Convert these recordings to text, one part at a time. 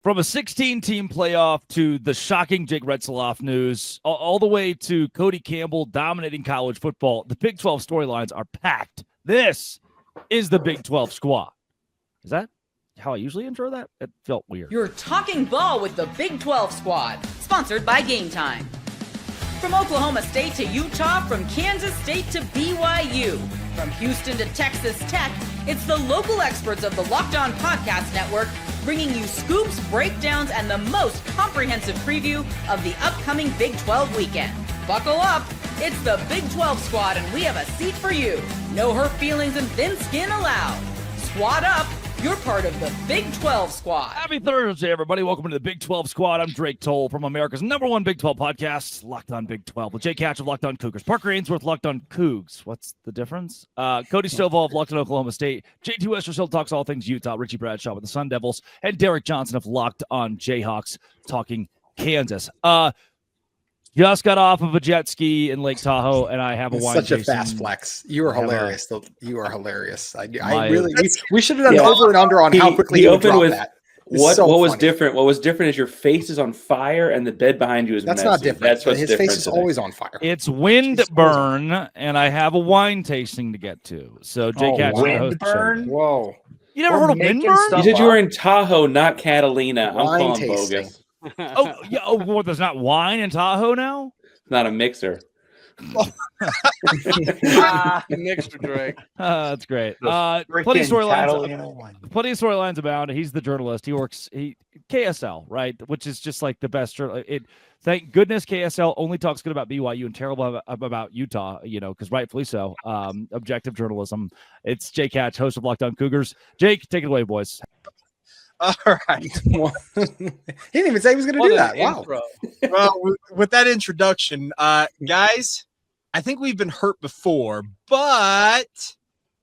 From a 16-team playoff to the shocking Jake Retzlaff news, all the way to Cody Campbell dominating college football, the Big 12 storylines are packed. This is the Big 12 squad. Is that how I usually intro that? It felt weird. You're talking ball with the Big 12 squad, sponsored by Game Time. From Oklahoma State to Utah, from Kansas State to BYU, from Houston to Texas Tech, it's the local experts of the Locked On Podcast Network bringing you scoops, breakdowns, and the most comprehensive preview of the upcoming Big 12 weekend. Buckle up, it's the Big 12 squad, and we have a seat for you. No hurt feelings and thin skin allowed. Squad up. You're part of the Big 12 squad. Happy Thursday, everybody. Welcome to the Big 12 squad. I'm Drake Toll from America's #1 Big 12 podcast, Locked On Big 12, with Jake Hatch of Locked On Cougars, Parker Ainsworth, Locked On Cougs. What's the difference? Cody Stovall of Locked On Oklahoma State, JT Westerfield talks all things Utah, Richie Bradshaw with the Sun Devils, and Derek Johnson of Locked On Jayhawks talking Kansas. Just got off of a jet ski in Lake Tahoe, and I have a wine. Such a fast flex. You are hilarious. You are hilarious. We should have done over and under on how quickly you opened with that. What was different? What was different is your face is on fire and the bed behind you is That's messy. not different. That's what's His different face is today. always on fire. It's wind burn, and I have a wine tasting to get to. So Jake Hatch, wind burn? Whoa. You never heard of wind burn? You said you were in Tahoe, not Catalina. I'm Wine calling tasting. bogus. Oh, yeah. Oh, what, there's not wine in Tahoe now? Not a mixer. Mixer Drake. That's great. Plenty of storylines abound. He's the journalist. He works KSL, right? Which is just like the best. Thank goodness KSL only talks good about BYU and terrible about Utah. Because rightfully so. Objective journalism. It's Jake Hatch, host of Locked On Cougars. Jake, take it away, boys. All right. He didn't even say he was going to do that. Wow. Well, with that introduction, guys, I think we've been hurt before, but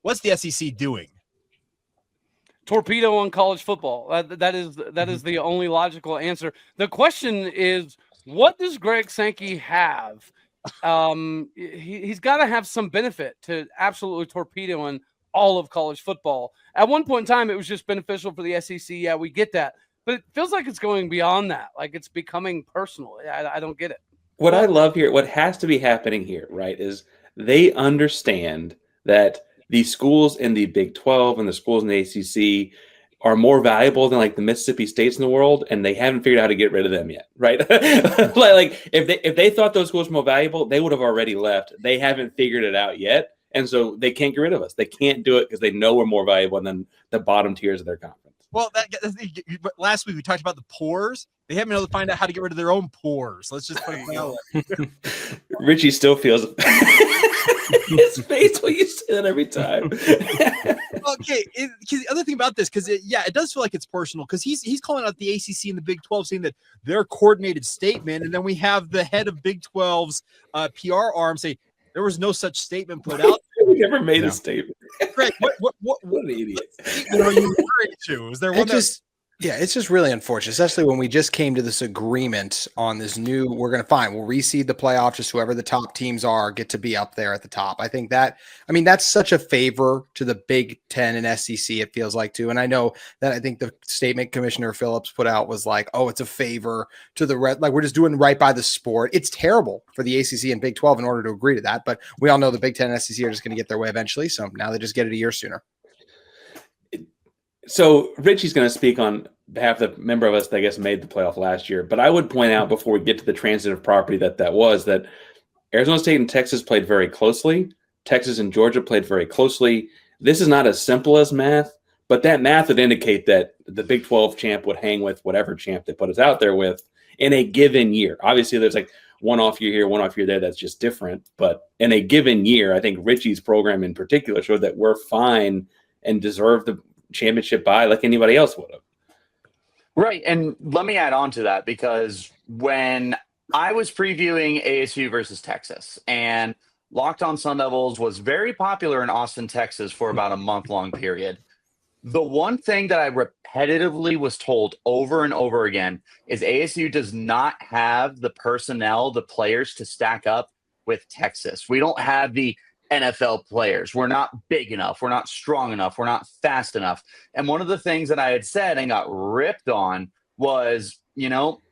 what's the SEC doing? Torpedo on college football. That is the only logical answer. The question is, what does Greg Sankey have? He's got to have some benefit to absolutely torpedoing all of college football. At one point in time, it was just beneficial for the SEC. Yeah, we get that. But it feels like it's going beyond that. Like it's becoming personal. I don't get it. What I love here, what has to be happening here, right, is they understand that the schools in the Big 12 and the schools in the ACC are more valuable than like the Mississippi States in the world, and they haven't figured out how to get rid of them yet, right? like if they thought those schools were more valuable, they would have already left. They haven't figured it out yet. And so they can't get rid of us. They can't do it because they know we're more valuable than the bottom tiers of their conference. Well, last week we talked about the pores. They haven't been able to find out how to get rid of their own pores. Let's just put it that way. Richie still feels his face when you say that every time. Okay, the other thing about this, because it does feel like it's personal, because he's calling out the ACC and the Big 12, saying that their coordinated statement, and then we have the head of Big 12's PR arm say there was no such statement put out. We never made a statement. Greg, what an idiot. statement are you referring to? Is there one it's just really unfortunate, especially when we just came to this agreement on this new, we'll reseed the playoff, just whoever the top teams are get to be up there at the top. I think that's such a favor to the Big 10 and SEC, it feels like too. And I know that I think the statement Commissioner Phillips put out was like, oh, it's a favor to the red. Like we're just doing right by the sport. It's terrible for the ACC and Big 12 in order to agree to that. But we all know the Big 10 and SEC are just going to get their way eventually. So now they just get it a year sooner. So Richie's going to speak on behalf of the member of us that I guess made the playoff last year. But I would point out before we get to the transitive property that Arizona State and Texas played very closely. Texas and Georgia played very closely. This is not as simple as math, but that math would indicate that the Big 12 champ would hang with whatever champ they put us out there with in a given year. Obviously, there's like one off year here, one off year there. That's just different. But in a given year, I think Richie's program in particular showed that we're fine and deserve the championship bye like anybody else would have. Right. And let me add on to that, because when I was previewing ASU versus Texas, and Locked On Sun Devils was very popular in Austin, Texas for about a month-long period, the one thing that I repetitively was told over and over again is ASU does not have the personnel, the players to stack up with Texas. We don't have the NFL players. We're not big enough. We're not strong enough. We're not fast enough. And one of the things that I had said and got ripped on was,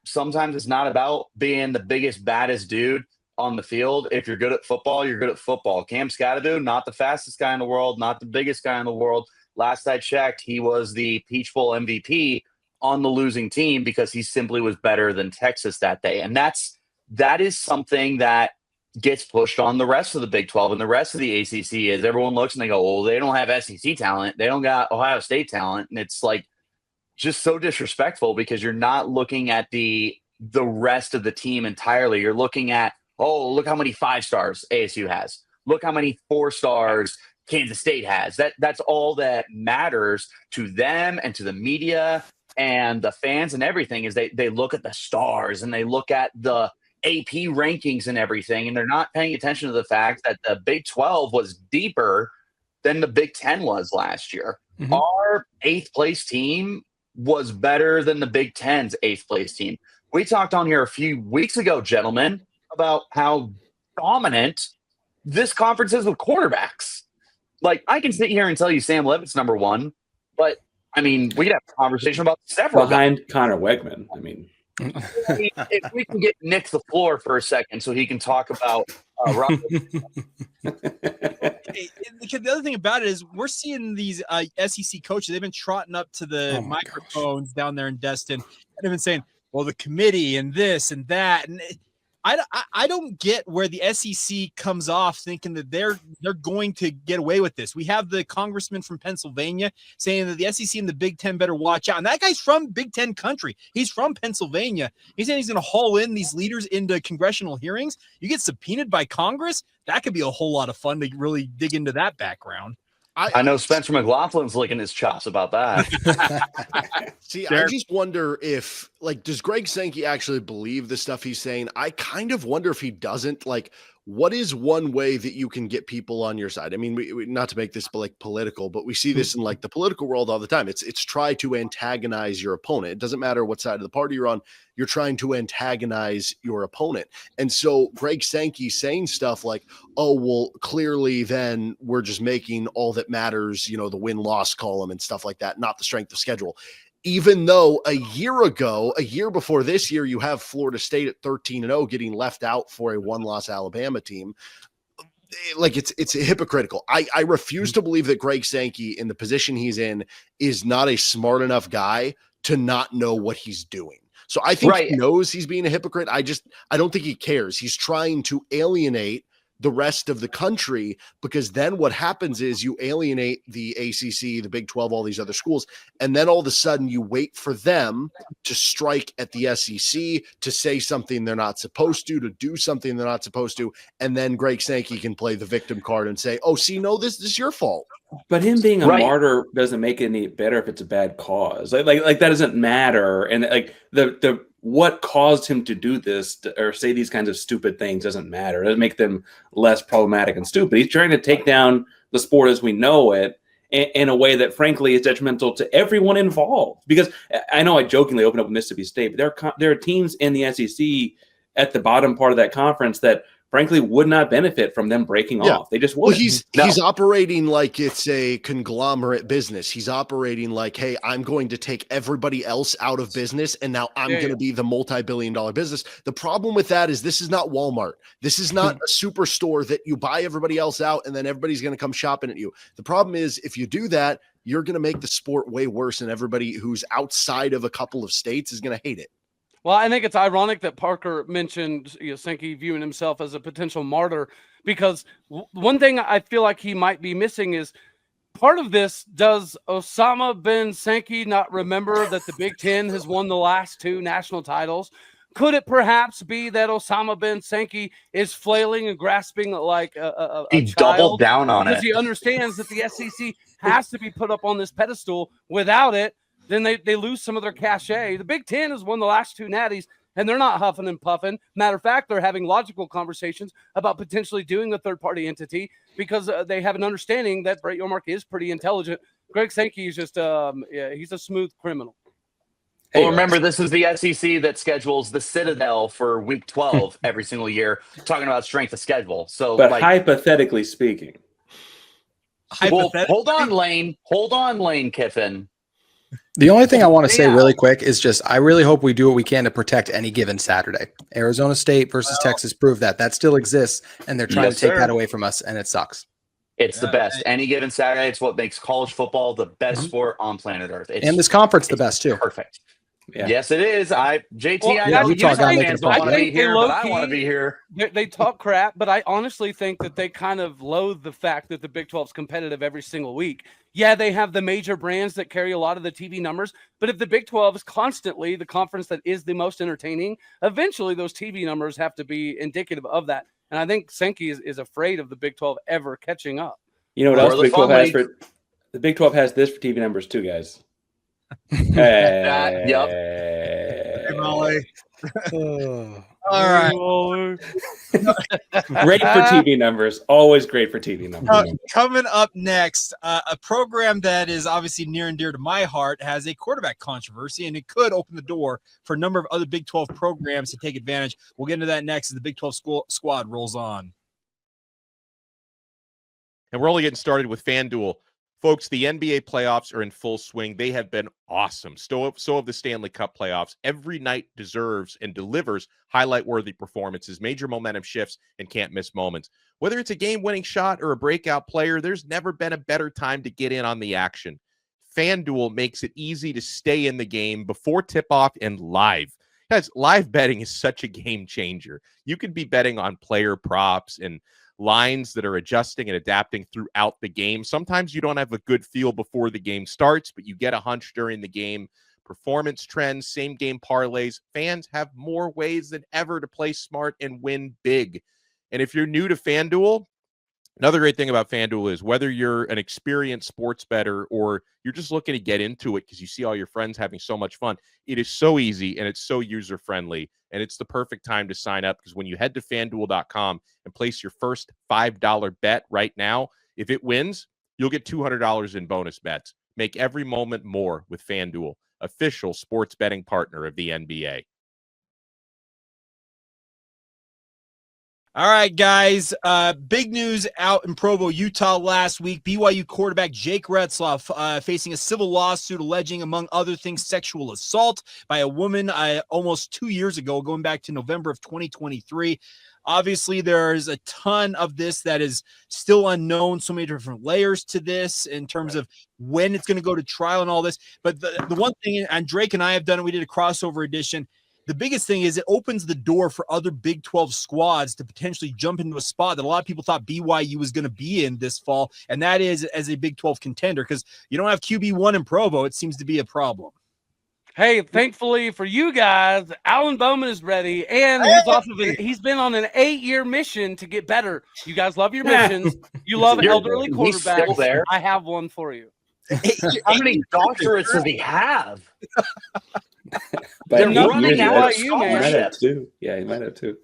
sometimes it's not about being the biggest, baddest dude on the field. If you're good at football, you're good at football. Cam Scatterdo, not the fastest guy in the world, not the biggest guy in the world. Last I checked, he was the Peach Bowl MVP on the losing team because he simply was better than Texas that day. And that is something that gets pushed on the rest of the Big 12 and the rest of the ACC. Is everyone looks and they go, well, they don't have SEC talent. They don't got Ohio State talent. And it's like just so disrespectful because you're not looking at the rest of the team entirely. You're looking at, oh, look how many 5 stars ASU has. Look how many 4 stars Kansas State has. That's all that matters to them and to the media and the fans and everything is they look at the stars and they look at the AP rankings and everything, and they're not paying attention to the fact that the Big 12 was deeper than the Big 10 was last year. Mm-hmm. Our 8th place team was better than the Big 10's 8th place team. We talked on here a few weeks ago, gentlemen, about how dominant this conference is with quarterbacks. Like, I can sit here and tell you Sam Levitt's number 1, but I mean, we could have a conversation about several behind guys. Connor Wegman. I mean, if we can get Nick the floor for a second so he can talk about Robert. The other thing about it is we're seeing these SEC coaches, they've been trotting up to the microphones down there in Destin and they've been saying, well, the committee and this and that. And I don't get where the SEC comes off thinking that they're going to get away with this. We have the congressman from Pennsylvania saying that the SEC and the Big Ten better watch out. And that guy's from Big Ten country. He's from Pennsylvania. He's saying he's going to haul in these leaders into congressional hearings. You get subpoenaed by Congress. That could be a whole lot of fun to really dig into that background. I know Spencer McLaughlin's licking his chops about that. See, I just wonder if, does Greg Sankey actually believe the stuff he's saying? I kind of wonder if he doesn't. What is one way that you can get people on your side? I mean, we not to make this political, but we see this in the political world all the time. It's try to antagonize your opponent. It doesn't matter what side of the party you're on. You're trying to antagonize your opponent. And so Greg Sankey saying stuff like, oh, well, clearly then we're just making all that matters, the win-loss column and stuff like that, not the strength of schedule. Even though a year before this year, you have Florida State at 13-0 getting left out for a 1-loss Alabama team. It's hypocritical. I refuse to believe that Greg Sankey in the position he's in is not a smart enough guy to not know what he's doing. So I think he knows he's being a hypocrite. I don't think he cares. He's trying to alienate the rest of the country, because then what happens is you alienate the ACC, the Big 12, all these other schools, and then all of a sudden you wait for them to strike at the SEC, to say something they're not supposed to do something they're not supposed to, and then Greg Sankey can play the victim card and say, oh, see, no, this is your fault. But him being a martyr doesn't make it any better if it's a bad cause. Like that doesn't matter. And the what caused him to do this or say these kinds of stupid things doesn't matter. It doesn't make them less problematic and stupid. He's trying to take down the sport as we know it in a way that, frankly, is detrimental to everyone involved. Because I know I jokingly opened up with Mississippi State, but there are teams in the SEC at the bottom part of that conference that, frankly, would not benefit from them breaking off. They just wouldn't. Well, he's operating like it's a conglomerate business. He's operating like, hey, I'm going to take everybody else out of business, and now I'm going to be the multi-billion-dollar business. The problem with that is this is not Walmart. This is not a superstore that you buy everybody else out, and then everybody's going to come shopping at you. The problem is if you do that, you're going to make the sport way worse, and everybody who's outside of a couple of states is going to hate it. Well, I think it's ironic that Parker mentioned Sankey viewing himself as a potential martyr, because one thing I feel like he might be missing is part of this. Does Osama bin Sankey not remember that the Big Ten has won the last 2 national titles? Could it perhaps be that Osama bin Sankey is flailing and grasping like a he child doubled down on because it? He understands that the SEC has to be put up on this pedestal. Without it, then they lose some of their cachet. The Big Ten has won the last 2 natties, and they're not huffing and puffing. Matter of fact, they're having logical conversations about potentially doing a third-party entity because they have an understanding that Brett Yormark is pretty intelligent. Greg Sankey is just he's a smooth criminal. Well, remember, this is the SEC that schedules the Citadel for Week 12 every single year, talking about strength of schedule. So, but hypothetically speaking. Well, hold on, Lane Kiffin. The only thing I want to say really quick is just I really hope we do what we can to protect any given Saturday. Arizona State versus Texas proved that still exists, and they're trying to take that away from us, and it sucks. It's the best. Any given Saturday, it's what makes college football the best sport on planet Earth. And this conference the best too. Perfect. Yeah. Yes, it is. I know Utah got fans don't want to be here, but I want to be here. They talk crap, but I honestly think that they kind of loathe the fact that the Big 12 is competitive every single week. Yeah, they have the major brands that carry a lot of the TV numbers, but if the Big 12 is constantly the conference that is the most entertaining, eventually those TV numbers have to be indicative of that. And I think Sankey is afraid of the Big 12 ever catching up. You know what else the Big 12 has for the Big 12 has this for TV numbers too, guys. Yep. Hey, Molly. All right. Great for TV numbers. Always great for TV numbers. Coming up next, a program that is obviously near and dear to my heart has a quarterback controversy, and it could open the door for a number of other Big 12 programs to take advantage. We'll get into that next as the Big 12 squad rolls on. And we're only getting started with FanDuel. Folks, the NBA playoffs are in full swing. They have been awesome. So have the Stanley Cup playoffs. Every night deserves and delivers highlight-worthy performances, major momentum shifts, and can't-miss moments. Whether it's a game-winning shot or a breakout player, there's never been a better time to get in on the action. FanDuel makes it easy to stay in the game before tip-off and live. Guys, live betting is such a game changer. You could be betting on player props and lines that are adjusting and adapting throughout the game. Sometimes you don't have a good feel before the game starts, but you get a hunch during the game. Performance trends, same game parlays. Fans have more ways than ever to play smart and win big. And if you're new to FanDuel, another great thing about FanDuel is whether you're an experienced sports bettor or you're just looking to get into it because you see all your friends having so much fun, it is so easy and it's so user-friendly. And it's the perfect time to sign up because when you head to FanDuel.com and place your first $5 bet right now, if it wins, you'll get $200 in bonus bets. Make every moment more with FanDuel, official sports betting partner of the NBA. All right, guys. Big news out in Provo, Utah last week. BYU quarterback Jake Retzlaff facing a civil lawsuit alleging, among other things, sexual assault by a woman almost 2 years ago, going back to November of 2023. Obviously, there's a ton of this that is still unknown, so many different layers to this in terms of when it's going to go to trial and all this. But the one thing, and Drake and I have done it, we did a crossover edition. The biggest thing is it opens the door for other Big 12 squads to potentially jump into a spot that a lot of people thought BYU was going to be in this fall, and that is as a Big 12 contender, because you don't have QB1 in Provo. It seems to be a problem. Hey, thankfully for you guys, Alan Bowman is ready, and he's been on an 8-year mission to get better. You guys love your missions. You love elderly quarterbacks. Still there. I have one for you. How many doctorates does he have? But running out of he might have two. Yeah, he might have two.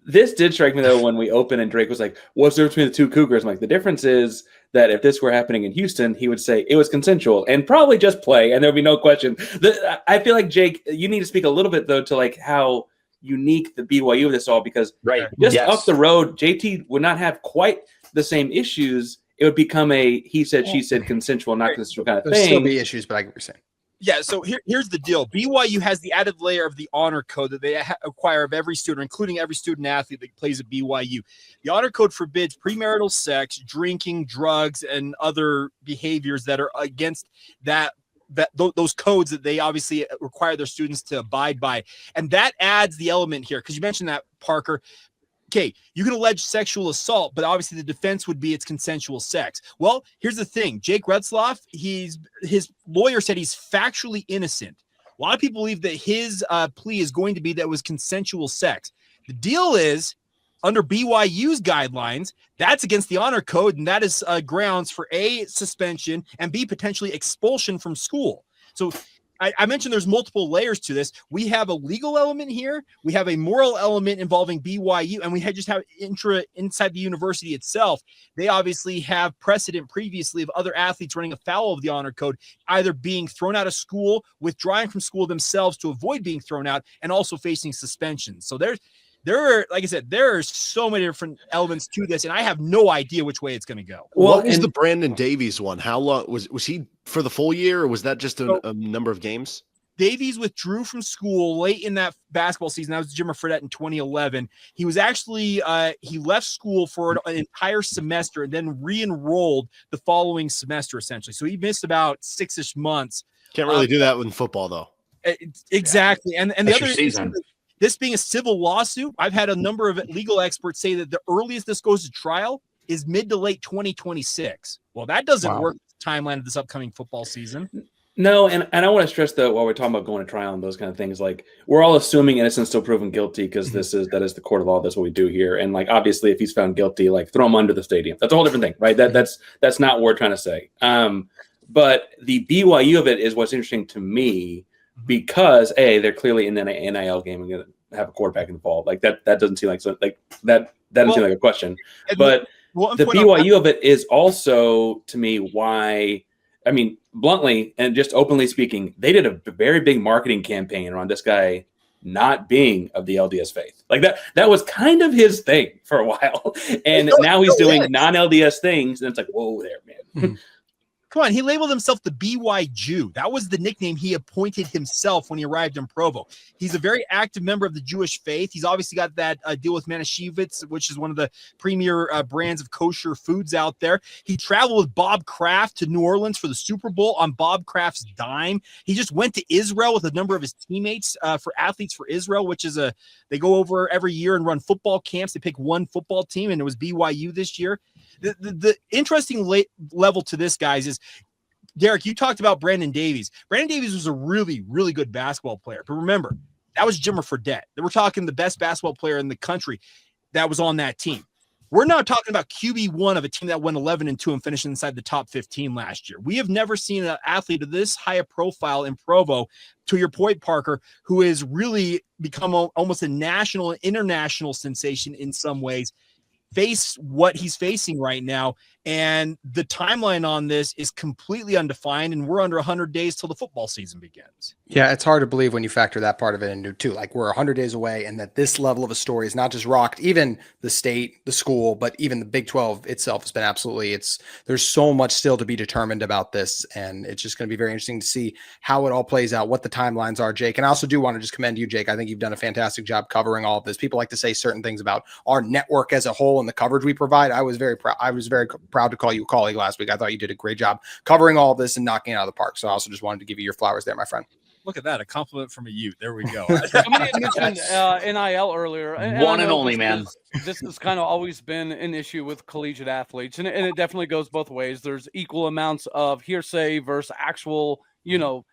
This did strike me though when we opened and Drake was like, "What's the difference between the two Cougars?" I'm like, the difference is that if this were happening in Houston, he would say it was consensual and probably just play, and there would be no question. I feel like Jake, you need to speak a little bit though to like how unique the BYU of this all, because up the road, JT would not have quite the same issues. It would become a he said, she said, consensual, not consensual kind of thing. There'll still be issues, but I get what you're saying. Yeah, so here's the deal. BYU has the added layer of the honor code that they acquire of every student, including every student athlete that plays at BYU. The honor code forbids premarital sex, drinking, drugs, and other behaviors that are against those codes that they obviously require their students to abide by. And that adds the element here, because you mentioned that, Parker. Okay, you can allege sexual assault, but obviously the defense would be it's consensual sex. Well, here's the thing. Jake Retzlaff, his lawyer said he's factually innocent. A lot of people believe that his plea is going to be that it was consensual sex. The deal is, under BYU's guidelines, that's against the honor code, and that is grounds for A, suspension, and B, potentially expulsion from school. So I mentioned there's multiple layers to this. We have a legal element here. We have a moral element involving BYU, and we just have inside the university itself. They obviously have precedent previously of other athletes running afoul of the honor code, either being thrown out of school, withdrawing from school themselves to avoid being thrown out, and also facing suspension. So like I said, there are so many different elements to this, and I have no idea which way it's going to go. What was the Brandon Davies one? How long was he for the full year, or was that just a number of games? Davies withdrew from school late in that basketball season. That was Jimmer Fredette in 2011. He was actually he left school for an entire semester and then re-enrolled the following semester, essentially. So he missed about 6-ish months. Can't really do that in football, though. Exactly. And the other season. This being a civil lawsuit, I've had a number of legal experts say that the earliest this goes to trial is mid to late 2026. Well, that doesn't work with the timeline of this upcoming football season. No, and I want to stress though, while we're talking about going to trial and those kind of things, like we're all assuming innocent still proven guilty because that is the court of law. That's what we do here. And like obviously, if he's found guilty, like throw him under the stadium. That's a whole different thing, right? That's not what we're trying to say. But the BYU of it is what's interesting to me because they're clearly in an NIL game and going to have a quarterback involved. Like that doesn't seem like that doesn't seem like a question. But the BYU of it is also to me why. I mean, bluntly and just openly speaking, they did a very big marketing campaign around this guy not being of the LDS faith. Like that was kind of his thing for a while. And now he's doing non-LDS things. And it's like, whoa there, man. Come on, he labeled himself the BY Jew. That was the nickname he appointed himself when he arrived in Provo. He's a very active member of the Jewish faith. He's obviously got that deal with Manischewitz, which is one of the premier brands of kosher foods out there. He traveled with Bob Kraft to New Orleans for the Super Bowl on Bob Kraft's dime. He just went to Israel with a number of his teammates for Athletes for Israel, which is they go over every year and run football camps. They pick one football team, and it was BYU this year. The interesting level to this, guys, is Derek, you talked about Brandon Davies. Brandon Davies was a really, really good basketball player. But remember, that was Jimmer Fredette. We're talking the best basketball player in the country that was on that team. We're not talking about QB1 of a team that went 11-2 and finished inside the top 15 last year. We have never seen an athlete of this high a profile in Provo, to your point, Parker, who has really become almost a national and international sensation in some ways, face what he's facing right now. And the timeline on this is completely undefined, and we're under 100 days till the football season begins. Yeah, it's hard to believe when you factor that part of it into too. Like we're 100 days away, and that this level of a story is not just rocked even the state, the school, but even the Big 12 itself has been absolutely. There's so much still to be determined about this, and it's just going to be very interesting to see how it all plays out, what the timelines are, Jake. And I also do want to just commend you, Jake. I think you've done a fantastic job covering all of this. People like to say certain things about our network as a whole and the coverage we provide. I was very proud to call you a colleague last week. I thought you did a great job covering all of this and knocking it out of the park. So I also just wanted to give you your flowers there, my friend. Look at that. A compliment from a youth. There we go. Somebody had mentioned NIL earlier. One and only, man. This has kind of always been an issue with collegiate athletes, and it definitely goes both ways. There's equal amounts of hearsay versus actual,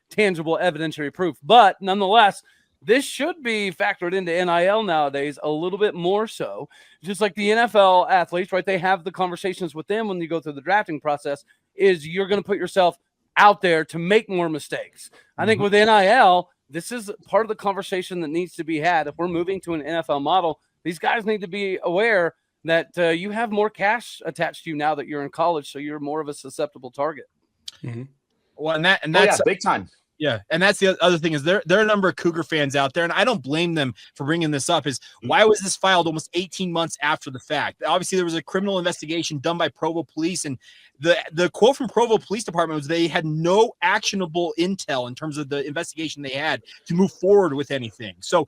tangible evidentiary proof. But nonetheless, this should be factored into NIL nowadays a little bit more so. Just like the NFL athletes, right? They have the conversations with them when you go through the drafting process, is you're going to put yourself out there to make more mistakes. I think with NIL, this is part of the conversation that needs to be had. If we're moving to an NFL model, these guys need to be aware that you have more cash attached to you now that you're in college, so you're more of a susceptible target. Mm-hmm. Well, and that's big time. Yeah, and that's the other thing is there are a number of Cougar fans out there, and I don't blame them for bringing this up, is why was this filed almost 18 months after the fact? Obviously, there was a criminal investigation done by Provo Police, and the quote from Provo Police Department was they had no actionable intel in terms of the investigation they had to move forward with anything. So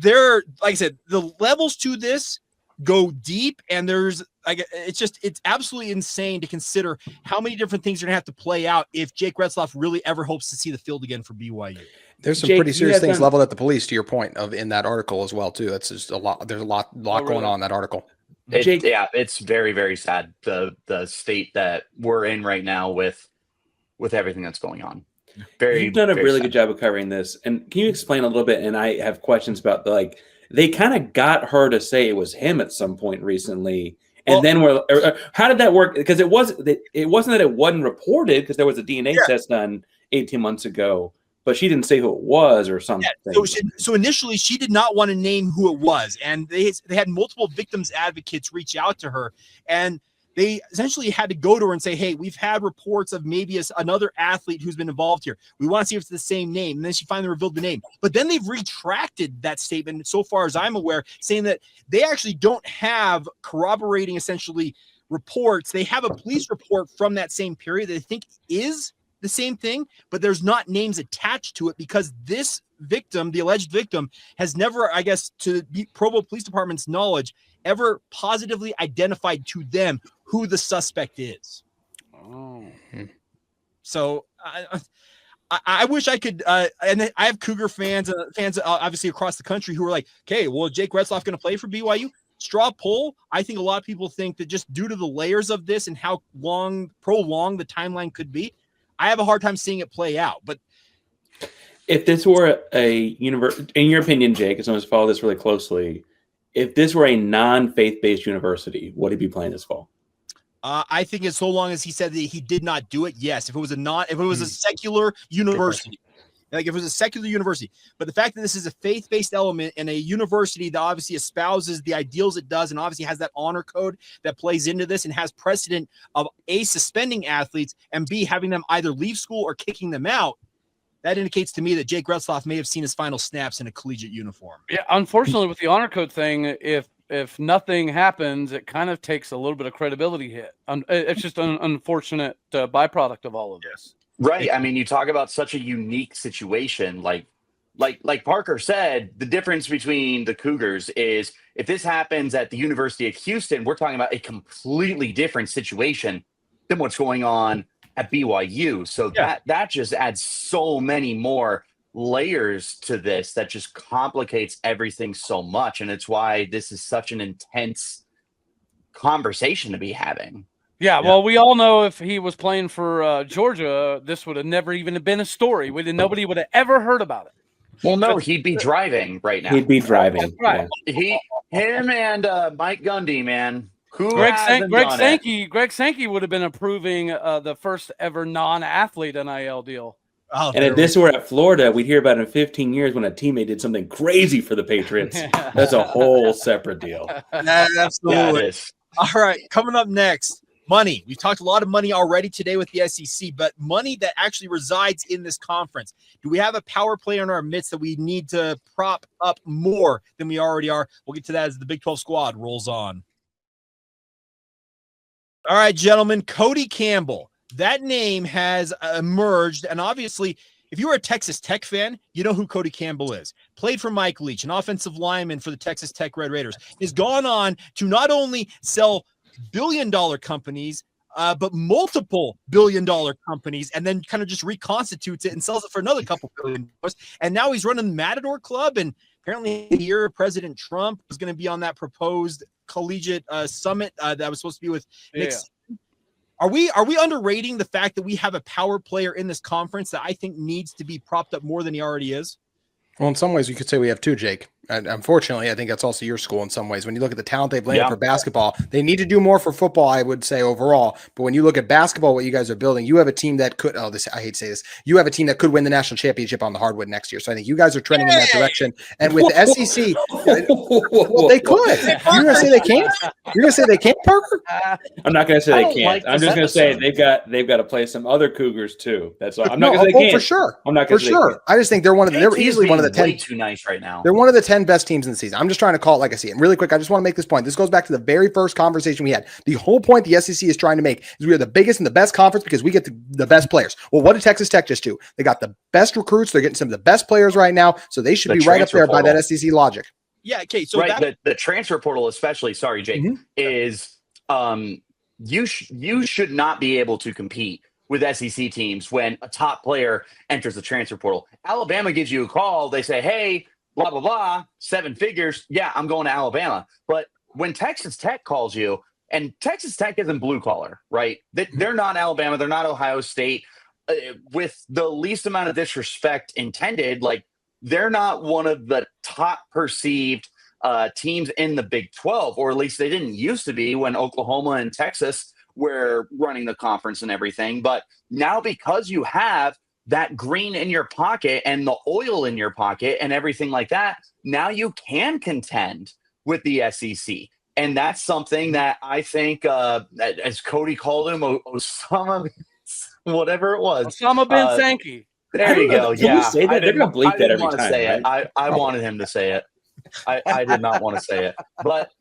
like I said, the levels to this go deep, and there's it's absolutely insane to consider how many different things are gonna have to play out if Jake Retzlaff really ever hopes to see the field again for BYU. There's some pretty serious things leveled at the police, to your point, of in that article as well too. That's just a lot. There's a lot going on in that article. It's very, very sad, the state that we're in right now with everything that's going on. You've done a really good job of covering this, and can you explain a little bit? And I have questions about they kind of got her to say it was him at some point recently. And then how did that work? Because it wasn't that it wasn't reported because there was a DNA test done 18 months ago, but she didn't say who it was or something. Yeah, so initially she did not want to name who it was. And they had multiple victims advocates reach out to her. And they essentially had to go to her and say, hey, we've had reports of maybe another athlete who's been involved here. We want to see if it's the same name. And then she finally revealed the name. But then they've retracted that statement, so far as I'm aware, saying that they actually don't have corroborating, essentially, reports. They have a police report from that same period that they think is the same thing, but there's not names attached to it because this victim, the alleged victim, has never, I guess, to Provo Police Department's knowledge, ever positively identified to them who the suspect is. Oh. So I wish I could, and I have Cougar fans obviously across the country who are like, okay, well, Jake Retzlaff going to play for BYU? Straw poll. I think a lot of people think that just due to the layers of this and how prolonged the timeline could be, I have a hard time seeing it play out. But if this were a university, in your opinion, Jake, as someone who's followed this really closely, if this were a non-faith-based university, would he be playing this fall? I think it's so long as he said that he did not do it. Yes, if it was a secular university, like if it was a secular university, but the fact that this is a faith-based element and a university that obviously espouses the ideals it does, and obviously has that honor code that plays into this and has precedent of A, suspending athletes, and B, having them either leave school or kicking them out, that indicates to me that Jake Retzlaff may have seen his final snaps in a collegiate uniform. Yeah, unfortunately, with the honor code thing, if nothing happens, it kind of takes a little bit of credibility hit. It's just an unfortunate byproduct of all of this. Right. I mean, you talk about such a unique situation. Like Parker said, the difference between the Cougars is if this happens at the University of Houston, we're talking about a completely different situation than what's going on at BYU. So that just adds so many more layers to this that just complicates everything so much. And it's why this is such an intense conversation to be having. Yeah, well, we all know if he was playing for Georgia, this would have never even been a story. Nobody would have ever heard about it. Well, no, he'd be driving right now. He'd be driving. Right. Him and Mike Gundy, man. Greg Sankey would have been approving the first ever non-athlete NIL deal. Oh, and if this were at Florida, we'd hear about it in 15 years when a teammate did something crazy for the Patriots. That's a whole separate deal. Absolutely. Yeah, all right, coming up next. Money. We've talked a lot of money already today with the SEC, but money that actually resides in this conference. Do we have a power player in our midst that we need to prop up more than we already are? We'll get to that as the Big 12 squad rolls on. All right, gentlemen, Cody Campbell. That name has emerged, and obviously, if you were a Texas Tech fan, you know who Cody Campbell is. Played for Mike Leach, an offensive lineman for the Texas Tech Red Raiders. Has gone on to not only sell billion-dollar companies, but multiple billion-dollar companies, and then kind of just reconstitutes it and sells it for another couple $1 billion. And now he's running the Matador Club, and apparently here President Trump was going to be on that proposed collegiate summit that was supposed to be with Nick. Are we underrating the fact that we have a power player in this conference that I think needs to be propped up more than he already is? Well, in some ways, you could say we have two, Jake. And unfortunately, I think that's also your school in some ways. When you look at the talent they've landed for basketball, they need to do more for football, I would say, overall. But when you look at basketball, what you guys are building, you have a team that could, I hate to say this, you have a team that could win the national championship on the hardwood next year. So I think you guys are trending in that direction. And with the SEC, well, they could. You're going to say they can't? You're going to say they can't, Parker? I'm not going to say they can't. I'm just going to say they've got to play some other Cougars too. That's all. I'm not going to say they can't. For sure. I'm not going to say they can't. I just think they're easily one of the 10. Way too nice right now. They're one of the 10 best teams in the season. I'm just trying to call it like I see it. And really quick, I just want to make this point. This goes back to the very first conversation we had. The whole point the SEC is trying to make is we are the biggest and the best conference because we get the best players. Well, what did Texas Tech just do? They got the best recruits. They're getting some of the best players right now. So they should be right up there by that SEC logic. Yeah. Okay. So the transfer portal, especially, sorry, Jake, is you should not be able to compete with SEC teams when a top player enters the transfer portal. Alabama gives you a call. They say, hey, blah, blah, blah, 7 figures. Yeah, I'm going to Alabama. But when Texas Tech calls you, and Texas Tech isn't blue collar, right? They're not Alabama. They're not Ohio State. With the least amount of disrespect intended, like they're not one of the top perceived teams in the Big 12, or at least they didn't used to be when Oklahoma and Texas were running the conference and everything. But now because you have that green in your pocket and the oil in your pocket and everything like that, now you can contend with the SEC. And that's something that I think, as Cody called him, Osama, whatever it was. Osama bin Sankey. There you go. Can we say that? They're going to bleep that every time, say right? it. I wanted him to say it. I did not want to say it. But,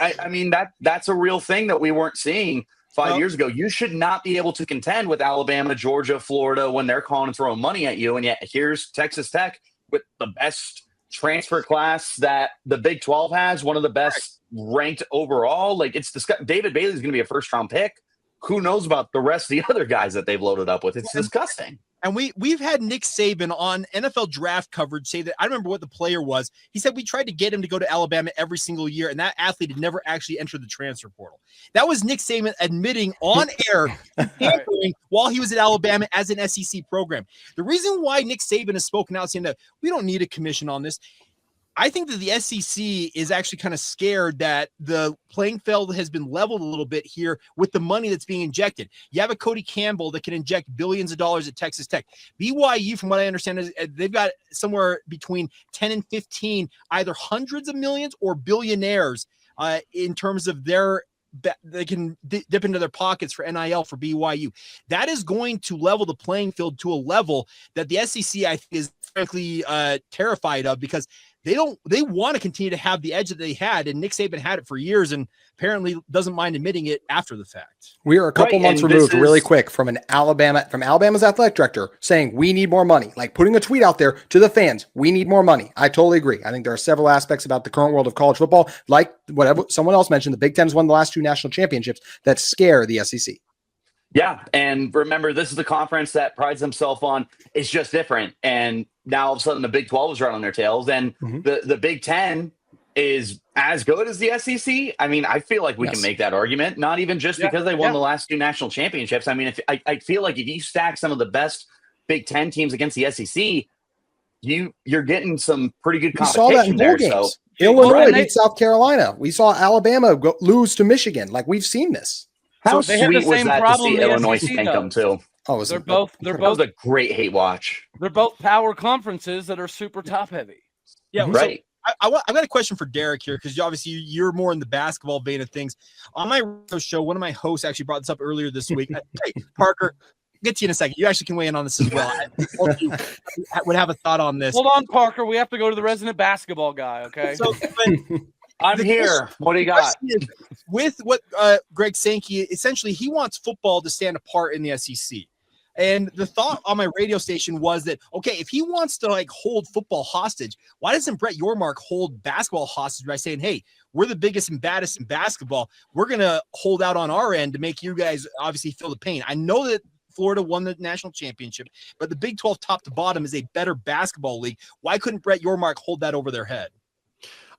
I mean, that's a real thing that we weren't seeing 5 years ago. You should not be able to contend with Alabama, Georgia, Florida when they're calling and throwing money at you. And yet here's Texas Tech with the best transfer class that the Big 12 has, one of the best ranked overall. Like, it's David Bailey's going to be a first-round pick. Who knows about the rest of the other guys that they've loaded up with? It's disgusting. And we've had Nick Saban on NFL draft coverage say that, I remember what the player was. He said we tried to get him to go to Alabama every single year, and that athlete had never actually entered the transfer portal. That was Nick Saban admitting on air while he was at Alabama as an SEC program. The reason why Nick Saban has spoken out saying that we don't need a commission on this, I think that the SEC is actually kind of scared that the playing field has been leveled a little bit here with the money that's being injected. You have a Cody Campbell that can inject billions of dollars at Texas Tech. BYU, from what I understand, is they've got somewhere between 10 and 15, either hundreds of millions or billionaires in terms of they can dip into their pockets for NIL for BYU. That is going to level the playing field to a level that the SEC, I think, is frankly terrified of, because they want to continue to have the edge that they had, and Nick Saban had it for years and apparently doesn't mind admitting it after the fact. We are a couple months removed really quick from Alabama's athletic director saying we need more money, like putting a tweet out there to the fans. We need more money. I totally agree. I think there are several aspects about the current world of college football, like whatever someone else mentioned, the Big Ten has won the last 2 national championships, that scare the SEC. Yeah, and remember, this is the conference that prides themselves on it's just different. And now all of a sudden the Big 12 is right on their tails, and the Big 10 is as good as the SEC. I mean, I feel like we can make that argument, not even just because they won the last 2 national championships. I mean, I feel like if you stack some of the best Big 10 teams against the SEC, you're getting some pretty good competition. We saw that in bowl games. So, Illinois beat South Carolina. We saw Alabama lose to Michigan. Like, we've seen this. How so they have the sweet was same that to problem see the Illinois SEC spank them does. too? Oh, They're both That was a great hate watch. They're both power conferences that are super top heavy. Yeah, right. So I've got a question for Derek here, because obviously you're more in the basketball vein of things. On my radio show, one of my hosts actually brought this up earlier this week. Hey, Parker, get to you in a second. You actually can weigh in on this as well. I hope you would have a thought on this. Hold on, Parker. We have to go to the resident basketball guy, okay? So, I'm here. What do you got? With what Greg Sankey, essentially, he wants football to stand apart in the SEC. And the thought on my radio station was that, okay, if he wants to like hold football hostage, why doesn't Brett Yormark hold basketball hostage by saying, hey, we're the biggest and baddest in basketball. We're going to hold out on our end to make you guys obviously feel the pain. I know that Florida won the national championship, but the Big 12 top to bottom is a better basketball league. Why couldn't Brett Yormark hold that over their head?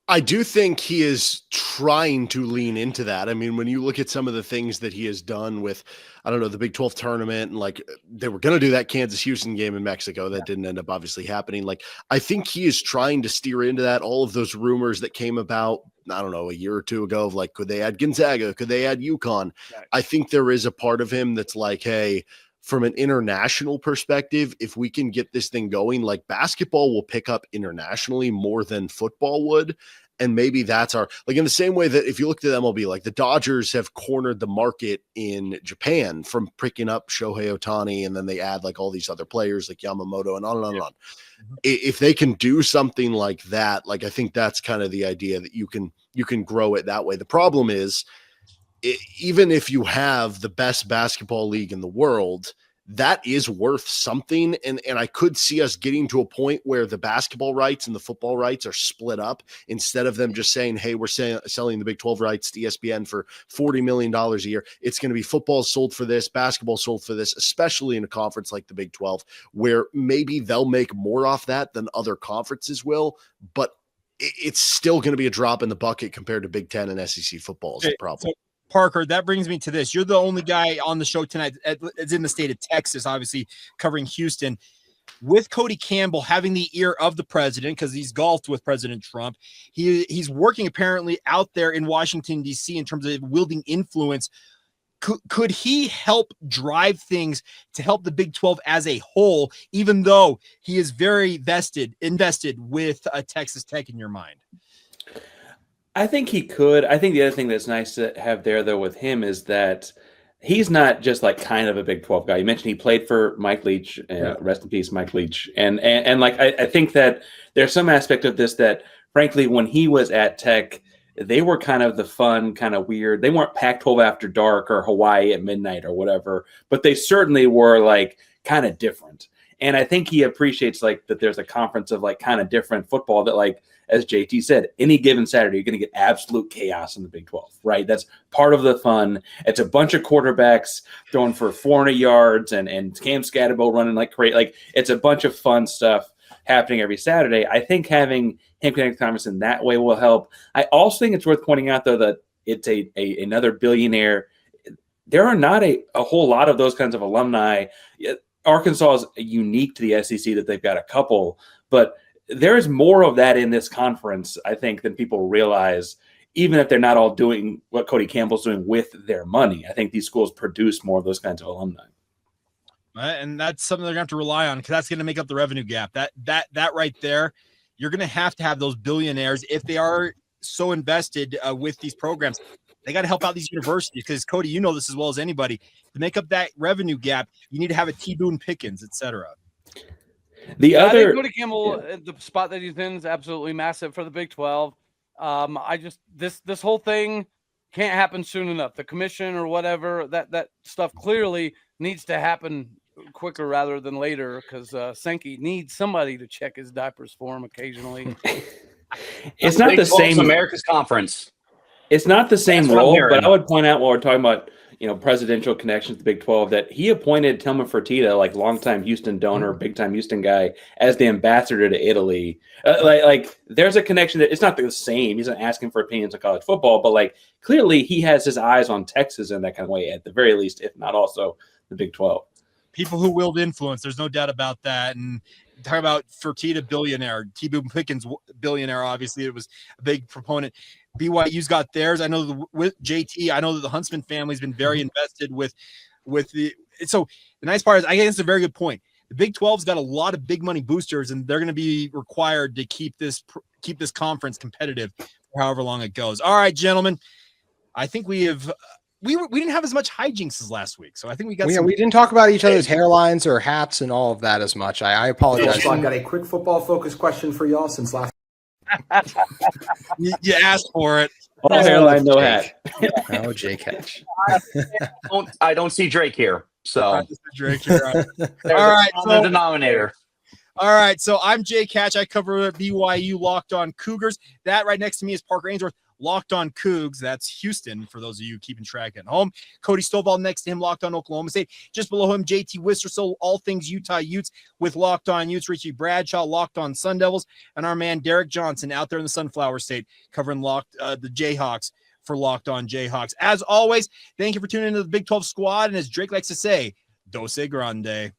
I do think he is trying to lean into that. I mean, when you look at some of the things that he has done with, I don't know, the Big 12 tournament, and like they were going to do that Kansas-Houston game in Mexico. That didn't end up obviously happening. Like, I think he is trying to steer into that. All of those rumors that came about, I don't know, a year or two ago of like, could they add Gonzaga? Could they add UConn? Right. I think there is a part of him that's like, hey, from an international perspective, if we can get this thing going, like basketball will pick up internationally more than football would. And maybe that's like in the same way that if you look at the MLB, like the Dodgers have cornered the market in Japan from picking up Shohei Ohtani, and then they add like all these other players like Yamamoto and on and on and on. If they can do something like that, like I think that's kind of the idea that you can grow it that way. The problem is, even if you have the best basketball league in the world, that is worth something. And I could see us getting to a point where the basketball rights and the football rights are split up instead of them just saying, hey, we're selling the Big 12 rights to ESPN for $40 million a year. It's going to be football sold for this, basketball sold for this, especially in a conference like the Big 12, where maybe they'll make more off that than other conferences will, but it's still going to be a drop in the bucket compared to Big 10 and SEC football is the problem. Parker, that brings me to this. You're the only guy on the show tonight that's in the state of Texas, obviously covering Houston. With Cody Campbell having the ear of the president, because he's golfed with President Trump, he's working apparently out there in Washington, D.C. in terms of wielding influence. Could he help drive things to help the Big 12 as a whole, even though he is very invested with Texas Tech in your mind? I think he could. I think the other thing that's nice to have there, though, with him is that he's not just like kind of a Big 12 guy. You mentioned he played for Mike Leach. Rest in peace, Mike Leach. And like I think that there's some aspect of this that, frankly, when he was at Tech, they were kind of the fun, kind of weird. They weren't Pac-12 after dark or Hawaii at midnight or whatever, but they certainly were like kind of different. And I think he appreciates like that there's a conference of like kind of different football that, like, as JT said, any given Saturday, you're going to get absolute chaos in the Big 12, right? That's part of the fun. It's a bunch of quarterbacks throwing for 400 yards and Cam Scatterbo running like crazy. Like, it's a bunch of fun stuff happening every Saturday. I think having him connect the conference in that way will help. I also think it's worth pointing out, though, that it's another billionaire. There are not a whole lot of those kinds of alumni. Arkansas is unique to the SEC that they've got a couple, but there is more of that in this conference, I think, than people realize, even if they're not all doing what Cody Campbell's doing with their money. I think these schools produce more of those kinds of alumni. And that's something they're going to have to rely on, because that's going to make up the revenue gap. That right there, you're going to have those billionaires, if they are so invested with these programs. They got to help out these universities, because, Cody, you know this as well as anybody. To make up that revenue gap, you need to have a Boone Pickens, etc. I think Cody Campbell, the spot that he's in is absolutely massive for the Big 12. This whole thing can't happen soon enough. The commission or whatever, that stuff clearly needs to happen quicker rather than later, because Sankey needs somebody to check his diapers for him occasionally. It's not the same America's Conference. It's not the same role, but I would point out, while we're talking about, presidential connections to the Big 12, that he appointed Tillman Fertitta, like longtime Houston donor, big time Houston guy, as the ambassador to Italy. Like there's a connection that it's not the same. He's not asking for opinions on college football, but like clearly he has his eyes on Texas in that kind of way, at the very least, if not also the Big 12. People who wield influence, there's no doubt about that. And talk about Fertitta, billionaire, Boone Pickens, billionaire. Obviously, it was a big proponent. BYU's got theirs. I know with JT, I know that the Huntsman family's been very invested with the. So the nice part is, I guess it's a very good point. The Big 12's got a lot of big money boosters, and they're going to be required to keep this conference competitive for however long it goes. All right, gentlemen, I think we have. We didn't have as much hijinks as last week, so I think we got. We didn't talk about each other's hairlines or hats and all of that as much. I apologize. I've got a quick football focused question for y'all since last. You asked for it. All hairline, no hat. Oh, Jake Hatch. I don't see Drake here. So Drake here. All right, so denominator. All right, so I'm Jake Hatch. I cover BYU Locked On Cougars. That right next to me is Parker Ainsworth, Locked On Cougs. That's Houston, for those of you keeping track at home. Cody Stovall next to him, Locked On Oklahoma State. Just below him, JT Wisterso, all things Utah Utes with Locked On Utes. Richie Bradshaw, Locked On Sun Devils. And our man Derek Johnson out there in the Sunflower State covering the Jayhawks for Locked On Jayhawks. As always, thank you for tuning into the Big 12 squad. And as Drake likes to say, Dose Grande.